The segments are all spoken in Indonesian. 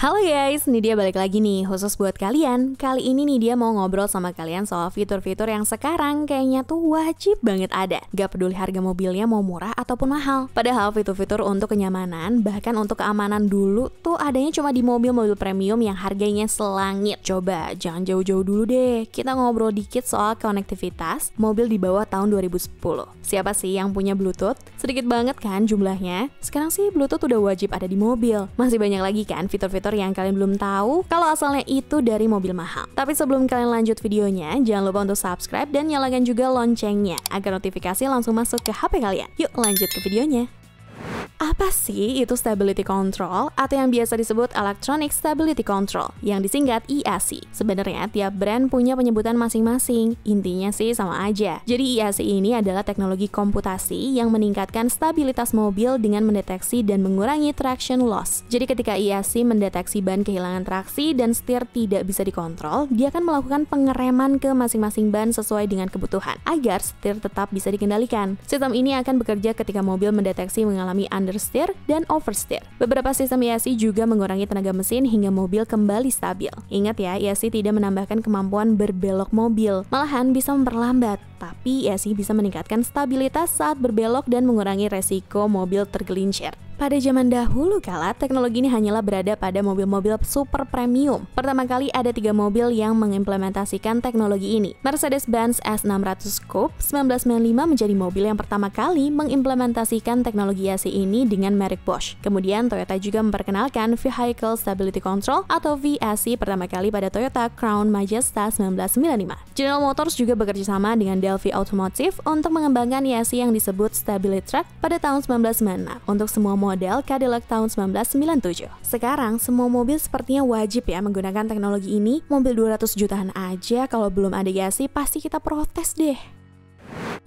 Halo guys, Nidia balik lagi nih, khusus buat kalian. Kali ini Nidia mau ngobrol sama kalian soal fitur-fitur yang sekarang kayaknya tuh wajib banget ada. Gak peduli harga mobilnya mau murah ataupun mahal. Padahal fitur-fitur untuk kenyamanan, bahkan untuk keamanan dulu tuh adanya cuma di mobil-mobil premium yang harganya selangit. Coba, jangan jauh-jauh dulu deh. Kita ngobrol dikit soal konektivitas mobil di bawah tahun 2010. Siapa sih yang punya Bluetooth? Sedikit banget kan jumlahnya? Sekarang sih Bluetooth udah wajib ada di mobil. Masih banyak lagi kan fitur-fitur yang kalian belum tahu kalau asalnya itu dari mobil mahal. Tapi sebelum kalian lanjut videonya, jangan lupa untuk subscribe dan nyalakan juga loncengnya agar notifikasi langsung masuk ke HP kalian. Yuk lanjut ke videonya. Apa sih itu Stability Control atau yang biasa disebut Electronic Stability Control yang disingkat ESC? Sebenarnya tiap brand punya penyebutan masing-masing. Intinya sih sama aja. Jadi ESC ini adalah teknologi komputasi yang meningkatkan stabilitas mobil dengan mendeteksi dan mengurangi traction loss. Jadi ketika ESC mendeteksi ban kehilangan traksi dan setir tidak bisa dikontrol, dia akan melakukan pengereman ke masing-masing ban sesuai dengan kebutuhan agar setir tetap bisa dikendalikan. Sistem ini akan bekerja ketika mobil mendeteksi mengalami understeer dan oversteer. Beberapa sistem ESC juga mengurangi tenaga mesin hingga mobil kembali stabil. Ingat ya, ESC tidak menambahkan kemampuan berbelok mobil, malahan bisa memperlambat. Tapi ESC bisa meningkatkan stabilitas saat berbelok dan mengurangi resiko mobil tergelincir. Pada zaman dahulu kala, teknologi ini hanyalah berada pada mobil-mobil super premium. Pertama kali ada 3 mobil yang mengimplementasikan teknologi ini. Mercedes-Benz S600 Coupe 1995 menjadi mobil yang pertama kali mengimplementasikan teknologi ESC ini dengan merek Bosch. Kemudian Toyota juga memperkenalkan Vehicle Stability Control atau VSC pertama kali pada Toyota Crown Majesta 1995. General Motors juga bekerja sama dengan Delphi Automotive untuk mengembangkan ESC yang disebut Stability Track pada tahun 1996 untuk semua model Cadillac tahun 1997. Sekarang semua mobil sepertinya wajib ya menggunakan teknologi ini. Mobil 200 jutaan aja kalau belum ada ESC pasti kita protes deh.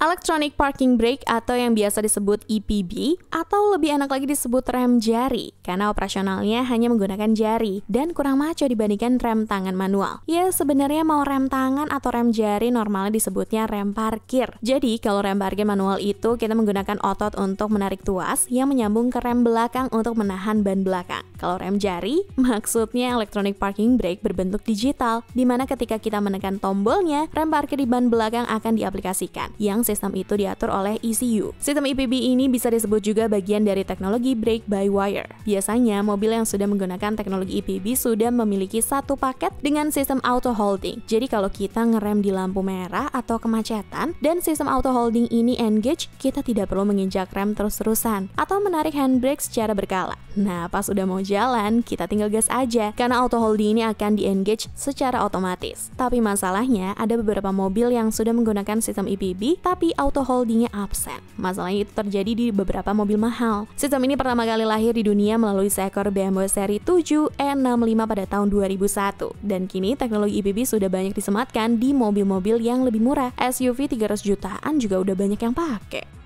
Electronic Parking Brake atau yang biasa disebut EPB atau lebih enak lagi disebut rem jari karena operasionalnya hanya menggunakan jari dan kurang maco dibandingkan rem tangan manual. Ya sebenarnya mau rem tangan atau rem jari normalnya disebutnya rem parkir. Jadi kalau rem parkir manual itu kita menggunakan otot untuk menarik tuas yang menyambung ke rem belakang untuk menahan ban belakang. Kalau rem jari maksudnya Electronic Parking Brake berbentuk digital di mana ketika kita menekan tombolnya rem parkir di ban belakang akan diaplikasikan. Yang sistem itu diatur oleh ECU. Sistem EPB ini bisa disebut juga bagian dari teknologi brake by wire. Biasanya mobil yang sudah menggunakan teknologi EPB sudah memiliki satu paket dengan sistem auto holding. Jadi kalau kita ngerem di lampu merah atau kemacetan dan sistem auto holding ini engage, kita tidak perlu menginjak rem terus-terusan atau menarik handbrake secara berkala. Nah, pas udah mau jalan, kita tinggal gas aja karena auto holding ini akan di-engage secara otomatis. Tapi masalahnya ada beberapa mobil yang sudah menggunakan sistem EPB tapi auto holdingnya absen. Masalahnya itu terjadi di beberapa mobil mahal. Sistem ini pertama kali lahir di dunia melalui seekor BMW seri 7 E65 pada tahun 2001. Dan kini teknologi EPB sudah banyak disematkan di mobil-mobil yang lebih murah. SUV 300 jutaan juga udah banyak yang pakai.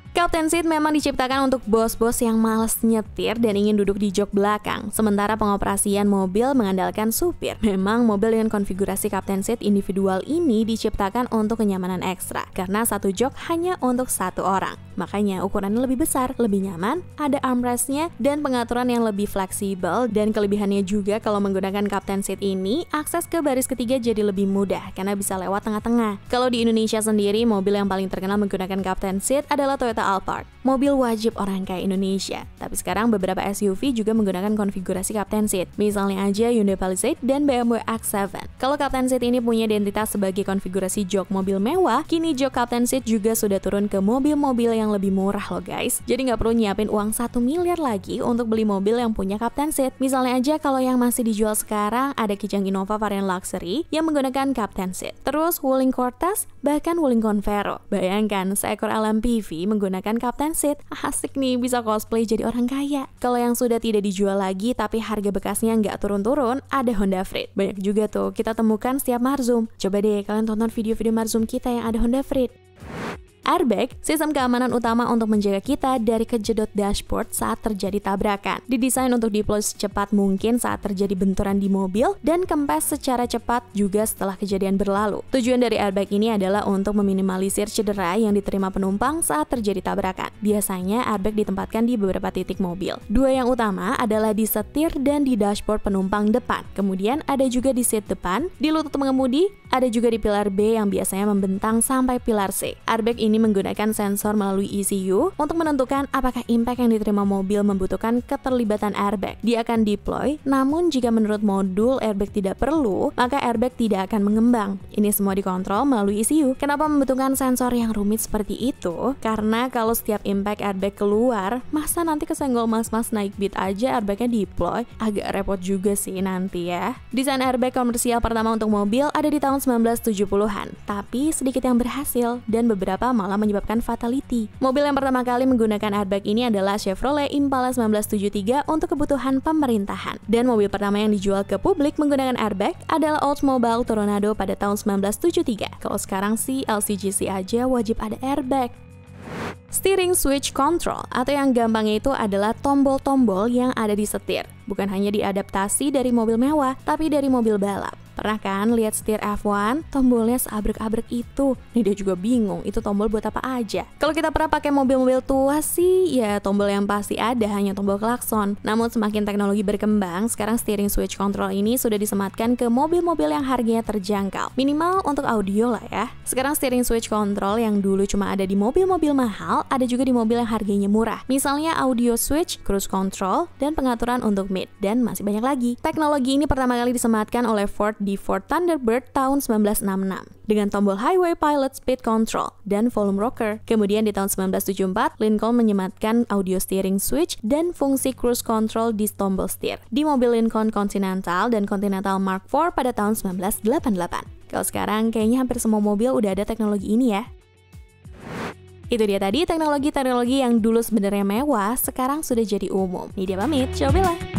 Captain Seat memang diciptakan untuk bos-bos yang malas nyetir dan ingin duduk di jok belakang, sementara pengoperasian mobil mengandalkan supir. Memang mobil dengan konfigurasi Captain Seat individual ini diciptakan untuk kenyamanan ekstra, karena satu jok hanya untuk satu orang. Makanya ukurannya lebih besar, lebih nyaman, ada armrestnya, dan pengaturan yang lebih fleksibel. Dan kelebihannya juga kalau menggunakan Captain Seat ini, akses ke baris ketiga jadi lebih mudah, karena bisa lewat tengah-tengah. Kalau di Indonesia sendiri, mobil yang paling terkenal menggunakan Captain Seat adalah Toyota Alphard, mobil wajib orang kaya Indonesia. Tapi sekarang beberapa SUV juga menggunakan konfigurasi Captain Seat. Misalnya aja Hyundai Palisade dan BMW X7. Kalau Captain Seat ini punya identitas sebagai konfigurasi jok mobil mewah, kini jok Captain Seat juga sudah turun ke mobil-mobil yang lebih murah loh guys. Jadi nggak perlu nyiapin uang 1 miliar lagi untuk beli mobil yang punya Captain Seat. Misalnya aja kalau yang masih dijual sekarang ada Kijang Innova varian luxury yang menggunakan Captain Seat. Terus Wuling Cortez, bahkan Wuling Convero. Bayangkan seekor LMPV menggunakan Captain Seat. Asik nih, bisa cosplay jadi orang kaya. Kalau yang sudah tidak dijual lagi tapi harga bekasnya nggak turun-turun, ada Honda Freed. Banyak juga tuh kita temukan setiap Marzum. Coba deh kalian tonton video-video Marzum kita yang ada Honda Freed. Airbag, sistem keamanan utama untuk menjaga kita dari kejedot dashboard saat terjadi tabrakan. Didesain untuk deploy secepat mungkin saat terjadi benturan di mobil dan kempes secara cepat juga setelah kejadian berlalu. Tujuan dari airbag ini adalah untuk meminimalisir cedera yang diterima penumpang saat terjadi tabrakan. Biasanya airbag ditempatkan di beberapa titik mobil. Dua yang utama adalah di setir dan di dashboard penumpang depan. Kemudian ada juga di seat depan, di lutut pengemudi, ada juga di pilar B yang biasanya membentang sampai pilar C. Airbag ini menggunakan sensor melalui ECU untuk menentukan apakah impact yang diterima mobil membutuhkan keterlibatan airbag. Dia akan deploy, namun jika menurut modul airbag tidak perlu, maka airbag tidak akan mengembang. Ini semua dikontrol melalui ECU. Kenapa membutuhkan sensor yang rumit seperti itu? Karena kalau setiap impact airbag keluar, masa nanti kesenggol mas-mas naik beat aja airbagnya deploy? Agak repot juga sih nanti ya. Desain airbag komersial pertama untuk mobil ada di tahun 1970-an, tapi sedikit yang berhasil dan beberapa malah menyebabkan fatality. Mobil yang pertama kali menggunakan airbag ini adalah Chevrolet Impala 1973 untuk kebutuhan pemerintahan. Dan mobil pertama yang dijual ke publik menggunakan airbag adalah Oldsmobile Toronado pada tahun 1973. Kalau sekarang sih LCGC aja wajib ada airbag. Steering switch control atau yang gampangnya itu adalah tombol-tombol yang ada di setir. Bukan hanya diadaptasi dari mobil mewah, tapi dari mobil balap. Pernah kan lihat setir F1, tombolnya seabrek-abrek itu? Nih dia juga bingung, itu tombol buat apa aja? Kalau kita pernah pakai mobil-mobil tua sih, ya tombol yang pasti ada hanya tombol klakson. Namun semakin teknologi berkembang, sekarang steering switch control ini sudah disematkan ke mobil-mobil yang harganya terjangkau. Minimal untuk audio lah ya. Sekarang steering switch control yang dulu cuma ada di mobil-mobil mahal, ada juga di mobil yang harganya murah. Misalnya audio switch, cruise control, dan pengaturan untuk mid. Dan masih banyak lagi. Teknologi ini pertama kali disematkan oleh Ford di Ford Thunderbird tahun 1966 dengan tombol Highway Pilot Speed Control dan volume rocker. Kemudian di tahun 1974, Lincoln menyematkan audio steering switch dan fungsi cruise control di tombol setir di mobil Lincoln Continental dan Continental Mark IV pada tahun 1988. Kalau sekarang kayaknya hampir semua mobil udah ada teknologi ini ya. Itu dia tadi teknologi-teknologi yang dulu sebenarnya mewah, sekarang sudah jadi umum. Ini dia pamit, Syabila.